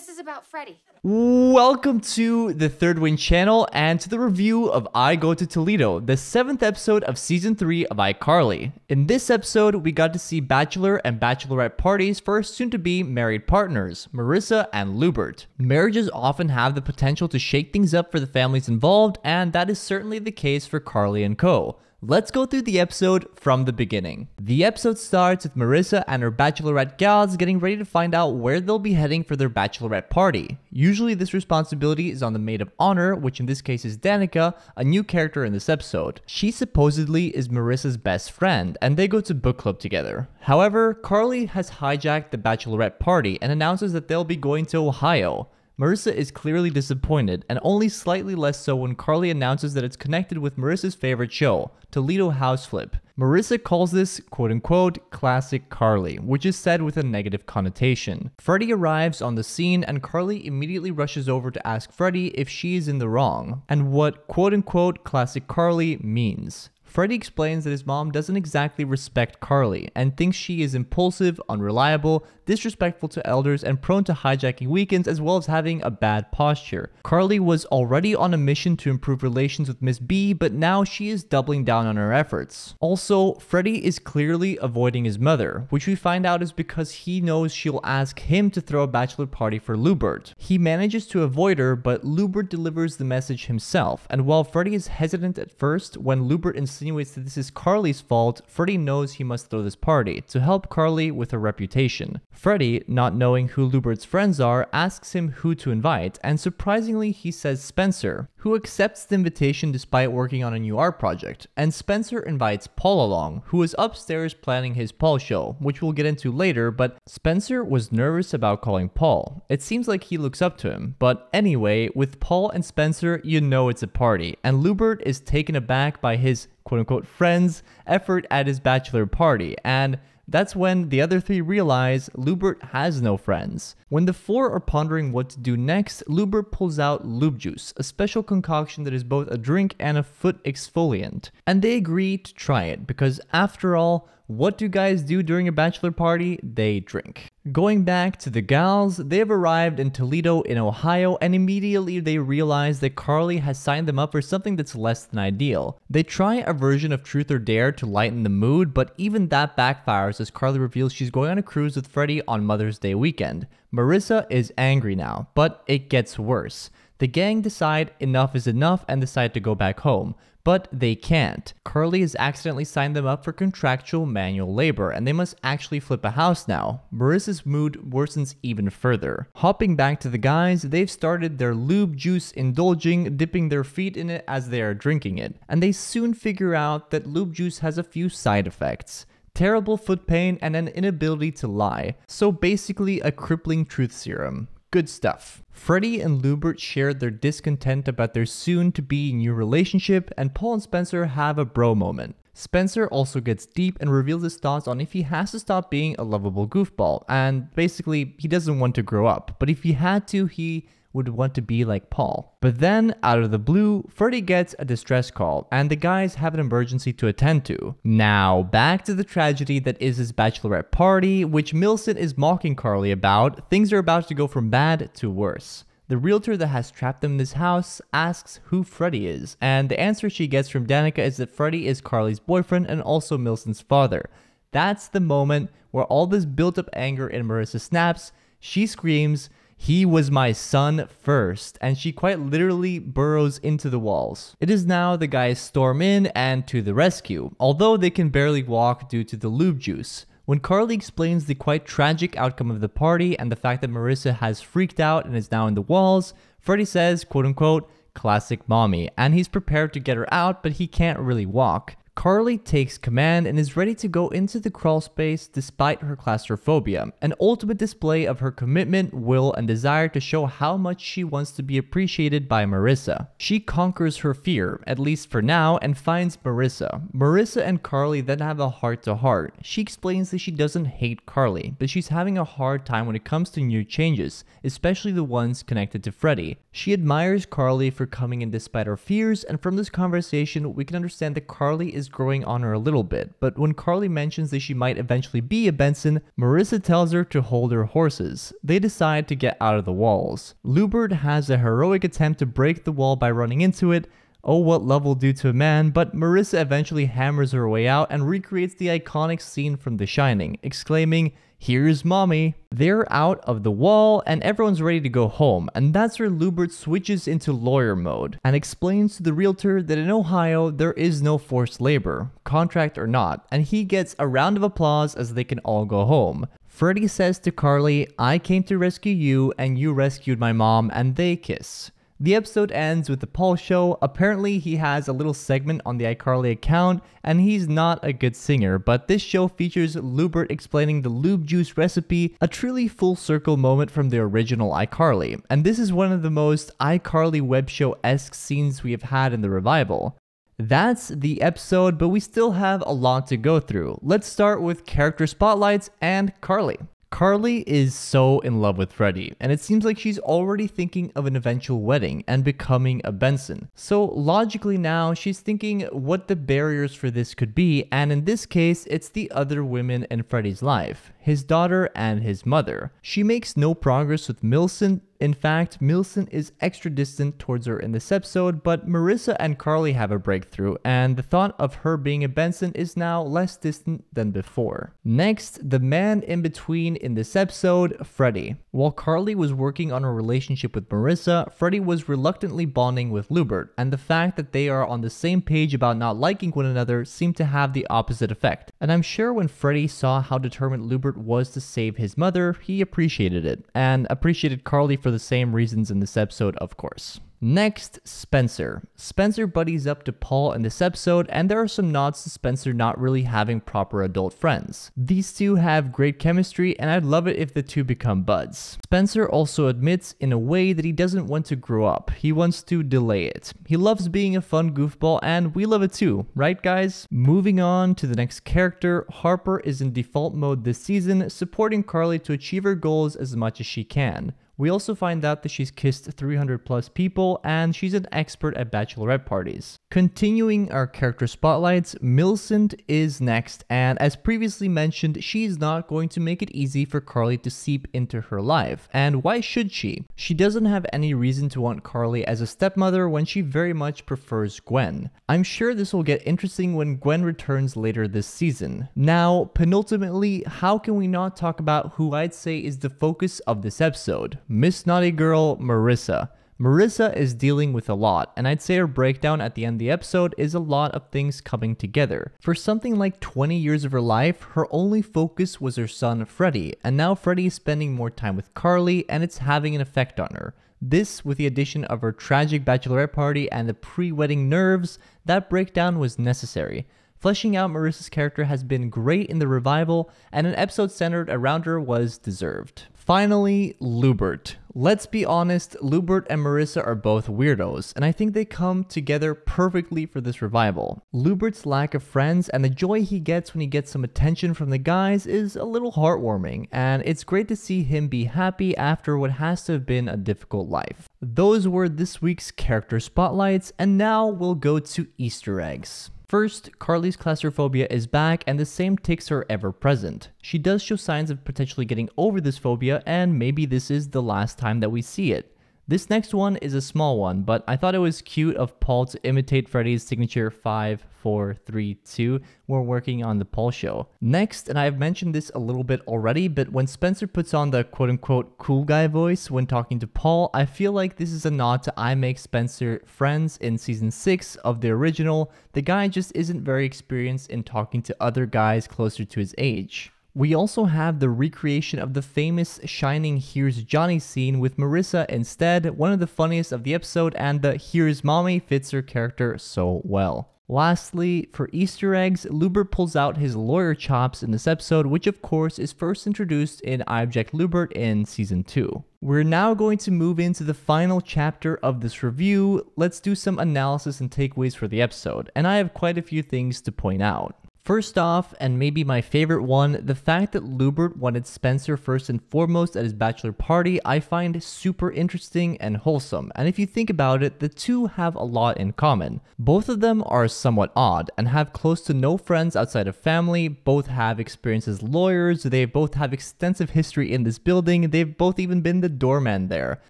This is about Freddie. Welcome to the Third Wing channel and to the review of I Go to Toledo, the 7th episode of Season 3 of iCarly. In this episode, we got to see Bachelor and Bachelorette parties for soon-to-be married partners, Marissa and Lubert. Marriages often have the potential to shake things up for the families involved, and that is certainly the case for Carly and co. Let's go through the episode from the beginning. The episode starts with Marissa and her Bachelorette gals getting ready to find out where they'll be heading for their Bachelorette party. Usually this responsibility is on the maid of honor, which in this case is Danica, a new character in this episode. She supposedly is Marissa's best friend, and they go to book club together. However, Carly has hijacked the Bachelorette party and announces that they'll be going to Ohio. Marissa is clearly disappointed, and only slightly less so when Carly announces that it's connected with Marissa's favorite show, Toledo House Flip. Marissa calls this, quote-unquote, classic Carly, which is said with a negative connotation. Freddie arrives on the scene, and Carly immediately rushes over to ask Freddie if she is in the wrong, and what, quote-unquote, classic Carly means. Freddie explains that his mom doesn't exactly respect Carly and thinks she is impulsive, unreliable, disrespectful to elders, and prone to hijacking weekends as well as having a bad posture. Carly was already on a mission to improve relations with Miss B, but now she is doubling down on her efforts. Also, Freddie is clearly avoiding his mother, which we find out is because he knows she'll ask him to throw a bachelor party for Lubert. He manages to avoid her, but Lubert delivers the message himself, and while Freddie is hesitant at first, when Lubert insinuates that this is Carly's fault, Freddie knows he must throw this party to help Carly with her reputation. Freddie, not knowing who Lubert's friends are, asks him who to invite, and surprisingly he says Spencer, who accepts the invitation despite working on a new art project, and Spencer invites Paul along, who is upstairs planning his Paul show, which we'll get into later, but Spencer was nervous about calling Paul. It seems like he looks up to him, but anyway, with Paul and Spencer, you know it's a party, and Lubert is taken aback by his quote-unquote friends' effort at his bachelor party, and that's when the other three realize Lubert has no friends. When the four are pondering what to do next, Lubert pulls out Lube Juice, a special concoction that is both a drink and a foot exfoliant. And they agree to try it because after all, what do guys do during a bachelor party? They drink. Going back to the gals, they have arrived in Toledo in Ohio and immediately they realize that Carly has signed them up for something that's less than ideal. They try a version of Truth or Dare to lighten the mood, but even that backfires as Carly reveals she's going on a cruise with Freddie on Mother's Day weekend. Marissa is angry now, but it gets worse. The gang decide enough is enough and decide to go back home. But they can't. Carly has accidentally signed them up for contractual manual labor, and they must actually flip a house now. Marissa's mood worsens even further. Hopping back to the guys, they've started their lube juice indulging, dipping their feet in it as they are drinking it. And they soon figure out that lube juice has a few side effects. Terrible foot pain and an inability to lie. So basically a crippling truth serum. Good stuff. Freddie and Lubert shared their discontent about their soon-to-be new relationship, and Paul and Spencer have a bro moment. Spencer also gets deep and reveals his thoughts on if he has to stop being a lovable goofball, and basically, he doesn't want to grow up, but if he had to, he would want to be like Paul. But then, out of the blue, Freddie gets a distress call, and the guys have an emergency to attend to. Now, back to the tragedy that is his bachelorette party, which Millicent is mocking Carly about. Things are about to go from bad to worse. The realtor that has trapped them in this house asks who Freddie is, and the answer she gets from Danica is that Freddie is Carly's boyfriend and also Millicent's father. That's the moment where all this built-up anger in Marissa snaps. She screams, "He was my son first," and she quite literally burrows into the walls. It is now the guys storm in and to the rescue, although they can barely walk due to the lube juice. When Carly explains the quite tragic outcome of the party and the fact that Marissa has freaked out and is now in the walls, Freddie says, quote-unquote, classic mommy, and he's prepared to get her out, but he can't really walk. Carly takes command and is ready to go into the crawl space despite her claustrophobia, an ultimate display of her commitment, will, and desire to show how much she wants to be appreciated by Marissa. She conquers her fear, at least for now, and finds Marissa. Marissa and Carly then have a heart-to-heart. She explains that she doesn't hate Carly, but she's having a hard time when it comes to new changes, especially the ones connected to Freddie. She admires Carly for coming in despite her fears, and from this conversation, we can understand that Carly is is growing on her a little bit, but when Carly mentions that she might eventually be a Benson, Marissa tells her to hold her horses. They decide to get out of the walls. Lubert has a heroic attempt to break the wall by running into it. Oh, what love will do to a man, but Marissa eventually hammers her way out and recreates the iconic scene from The Shining, exclaiming, "Here's mommy." They're out of the wall and everyone's ready to go home, and that's where Lubert switches into lawyer mode and explains to the realtor that in Ohio there is no forced labor, contract or not, and he gets a round of applause as they can all go home. Freddie says to Carly, "I came to rescue you and you rescued my mom," and they kiss. The episode ends with the Paul show. Apparently he has a little segment on the iCarly account and he's not a good singer, but this show features Lubert explaining the lube juice recipe, a truly full circle moment from the original iCarly, and this is one of the most iCarly web show-esque scenes we have had in the revival. That's the episode, but we still have a lot to go through. Let's start with character spotlights and Carly. Carly is so in love with Freddie, and it seems like she's already thinking of an eventual wedding and becoming a Benson. So logically now, she's thinking what the barriers for this could be, and in this case, it's the other women in Freddie's life, his daughter and his mother. She makes no progress with Millicent. In fact, Millicent is extra distant towards her in this episode, but Marissa and Carly have a breakthrough, and the thought of her being a Benson is now less distant than before. Next, the man in between in this episode, Freddie. While Carly was working on her relationship with Marissa, Freddie was reluctantly bonding with Lubert, and the fact that they are on the same page about not liking one another seemed to have the opposite effect. And I'm sure when Freddie saw how determined Lubert was to save his mother, he appreciated it, and appreciated Carly for the same reasons in this episode, of course. Next, Spencer. Spencer buddies up to Paul in this episode, and there are some nods to Spencer not really having proper adult friends. These two have great chemistry, and I'd love it if the two become buds. Spencer also admits in a way that he doesn't want to grow up. He wants to delay it. He loves being a fun goofball, and we love it too, right guys? Moving on to the next character, Harper is in default mode this season, supporting Carly to achieve her goals as much as she can. We also find out that she's kissed 300 plus people and she's an expert at bachelorette parties. Continuing our character spotlights, Millicent is next, and as previously mentioned, she's not going to make it easy for Carly to seep into her life. And why should she? She doesn't have any reason to want Carly as a stepmother when she very much prefers Gwen. I'm sure this will get interesting when Gwen returns later this season. Now, penultimately, how can we not talk about who I'd say is the focus of this episode? Miss Naughty Girl, Marissa. Marissa is dealing with a lot, and I'd say her breakdown at the end of the episode is a lot of things coming together. For something like 20 years of her life, her only focus was her son Freddie, and now Freddie is spending more time with Carly, and it's having an effect on her. This, with the addition of her tragic bachelorette party and the pre-wedding nerves, that breakdown was necessary. Fleshing out Marissa's character has been great in the revival, and an episode centered around her was deserved. Finally, Lubert. Let's be honest, Lubert and Marissa are both weirdos, and I think they come together perfectly for this revival. Lubert's lack of friends and the joy he gets when he gets some attention from the guys is a little heartwarming, and it's great to see him be happy after what has to have been a difficult life. Those were this week's character spotlights, and now we'll go to Easter eggs. First, Carly's claustrophobia is back and the same tics are ever present. She does show signs of potentially getting over this phobia, and maybe this is the last time that we see it. This next one is a small one, but I thought it was cute of Paul to imitate Freddie's signature 5, 4, 3, 2 when working on the Paul show. Next, and I've mentioned this a little bit already, but when Spencer puts on the quote-unquote cool guy voice when talking to Paul, I feel like this is a nod to I Make Spencer Friends in season 6 of the original. The guy just isn't very experienced in talking to other guys closer to his age. We also have the recreation of the famous Shining Here's Johnny scene with Marissa instead, one of the funniest of the episode, and the Here's Mommy fits her character so well. Lastly, for Easter eggs, Lubert pulls out his lawyer chops in this episode, which of course is first introduced in I Object Lubert in season 2. We're now going to move into the final chapter of this review. Let's do some analysis and takeaways for the episode, and I have quite a few things to point out. First off, and maybe my favorite one, the fact that Lubert wanted Spencer first and foremost at his bachelor party, I find super interesting and wholesome. And if you think about it, the two have a lot in common. Both of them are somewhat odd and have close to no friends outside of family, both have experience as lawyers, they both have extensive history in this building, they've both even been the doorman there.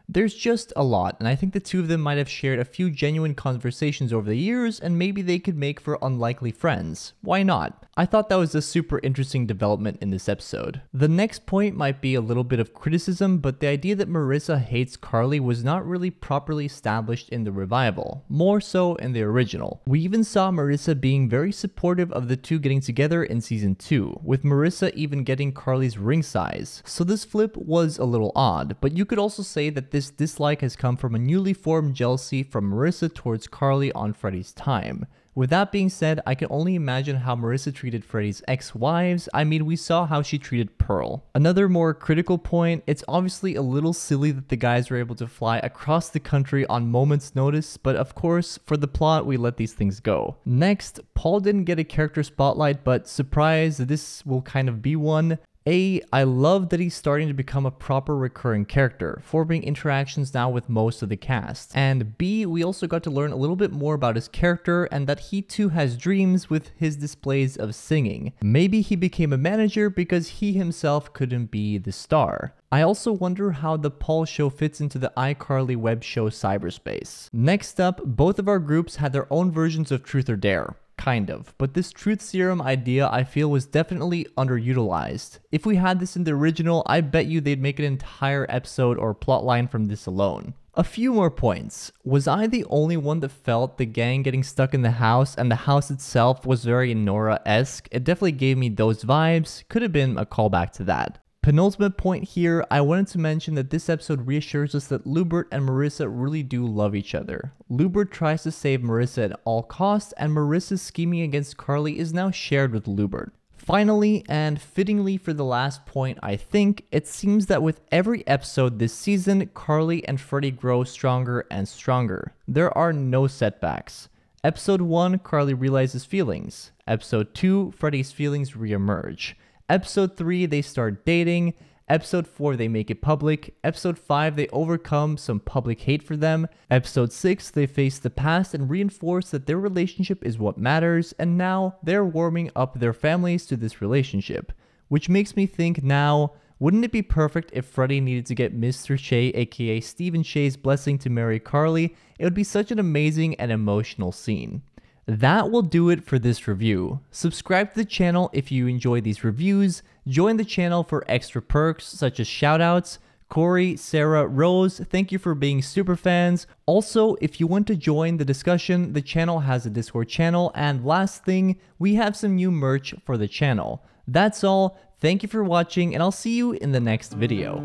There's just a lot, and I think the two of them might have shared a few genuine conversations over the years, and maybe they could make for unlikely friends. Why not? I thought that was a super interesting development in this episode. The next point might be a little bit of criticism, but the idea that Marissa hates Carly was not really properly established in the revival, more so in the original. We even saw Marissa being very supportive of the two getting together in season 2, with Marissa even getting Carly's ring size. So this flip was a little odd, but you could also say that this dislike has come from a newly formed jealousy from Marissa towards Carly on Freddie's time. With that being said, I can only imagine how Marissa treated Freddie's ex-wives. I mean, we saw how she treated Pearl. Another more critical point, it's obviously a little silly that the guys were able to fly across the country on moment's notice, but of course, for the plot, we let these things go. Next, Paul didn't get a character spotlight, but surprise, this will kind of be one. I love that he's starting to become a proper recurring character, forming interactions now with most of the cast. And B, we also got to learn a little bit more about his character and that he too has dreams with his displays of singing. Maybe he became a manager because he himself couldn't be the star. I also wonder how the Paul show fits into the iCarly web show cyberspace. Next up, both of our groups had their own versions of Truth or Dare. Kind of, but this truth serum idea I feel was definitely underutilized. If we had this in the original, I bet you they'd make an entire episode or plotline from this alone. A few more points. Was I the only one that felt the gang getting stuck in the house and the house itself was very Nora-esque? It definitely gave me those vibes. Could have been a callback to that. Penultimate point here, I wanted to mention that this episode reassures us that Lubert and Marissa really do love each other. Lubert tries to save Marissa at all costs, and Marissa's scheming against Carly is now shared with Lubert. Finally, and fittingly for the last point, I think, it seems that with every episode this season, Carly and Freddie grow stronger and stronger. There are no setbacks. Episode 1, Carly realizes feelings. Episode 2, Freddie's feelings re-emerge. Episode 3, they start dating. Episode 4, they make it public. Episode 5, they overcome some public hate for them. Episode 6, they face the past and reinforce that their relationship is what matters, and now they're warming up their families to this relationship. Which makes me think now, wouldn't it be perfect if Freddie needed to get Mr. Shea, aka Stephen Shea's blessing to marry Carly? It would be such an amazing and emotional scene. That will do it for this review. Subscribe to the channel if you enjoy these reviews, join the channel for extra perks such as shoutouts. Corey, Sarah, Rose, thank you for being super fans. Also, if you want to join the discussion, the channel has a Discord channel, and last thing, we have some new merch for the channel. That's all, thank you for watching, and I'll see you in the next video.